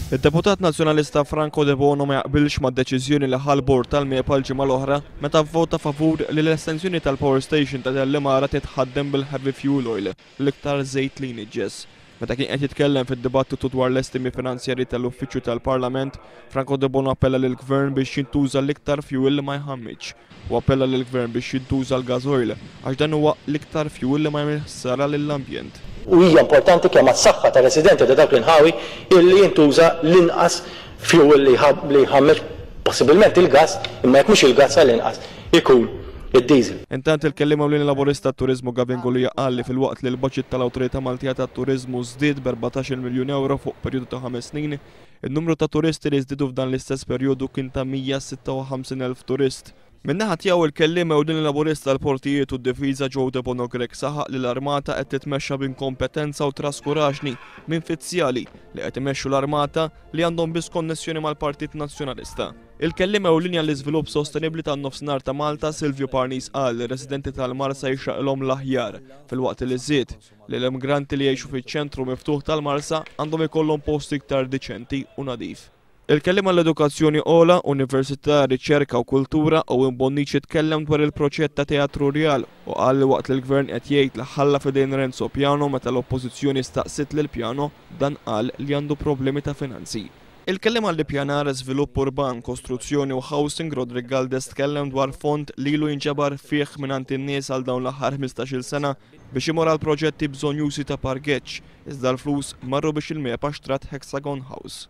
Id-deputat nazzjonalista Franco De Bono ma jaqbilx mad-deċiżjoni li ħal bord tal-MEPA l-ġimgħa l-oħra meta vvota favur li l-estensjoni tal-Power Station ta' Tellimara titħaddem bil-heavy fuel oil, l-iktar żejt li jniġġes. Meta kien qed jitkellem fid-dibattitu dwar l-estimi finanzjarji tal-Uffiċċju tal-Parlament, Franco De Bono appella lill-Gvern biex jintuża l-iktar fuel li ma jħammitx u appella lill-Gvern biex jintuża l-gażoil għax dan huwa l-iktar fuel li ma jagħmel ħsara lill-ambjent. U hija importanti kemm għas-saħħa ta' residenti ta' dak l-inħawi illi jintuża l-inqas fuel li jħammeġ possibilment il-gas, imma jekk mhux il-gas għall-inqas ikun id-diesel. Intant il-kelliem ewlieni laburista tat-Turiżmu Gavin Gulija qal li fil-waqt li l-budget tal-Awtorità Maltija tat-Turiżmu żdied b'14 miljun euro fuq perjodu ta' 5 snin, in-numru ta' turisti li żdiedu f'dan l-istess perjodu kien ta' 156,000 turist. Min-naħa tiegħu il-kelliem ewlieni laburista tal-Portijiet u d-Difiża Joe De Bono Grech saħaq li l-Armata qed titmexxa b'inkompetenza u traskuraġni minn fizzjali li qed imexxu l-Armata li għandhom biss konnessjoni mal-Partit Nazzjonalista. Il-kelliem ewlieni għall-iżvilupp sostenibbli tan-nofsinhar ta' Malta Silvio Parnis qal li residenti tal-Marsa jixraqlhom l-aħjar filwaqt li żied li l-immigranti li jgħixu fiċ-ċentru miftuħ tal-Marsa għandhom ikollhom post iktar diċenti u nadif. Il-kelliem għall-edukazzjoni ola, università, riċerka u kultura u imbonniċ jitkellem dwar il-proġett ta' Teatru Real u qal li waqt li l-Gvern qed jgħid li ħalla f'idejn Renzo Piano meta l-Oppożizzjoni staqsit lil Piano dan qal li għandu problemi ta' finanzi. Il-kelliem għall-ippjanar żvilupp urban, kostruzzjoni u housing Rodrigue Galdes tkellem dwar fond li ilu jinġabar fih mingħand in-nies għal dawn l-aħħar 15-il sena biex imur għal proġetti bżonjużi ta' parkeġġ, iżda l-flus marru biex il-MEPA xtrat Hexagon House.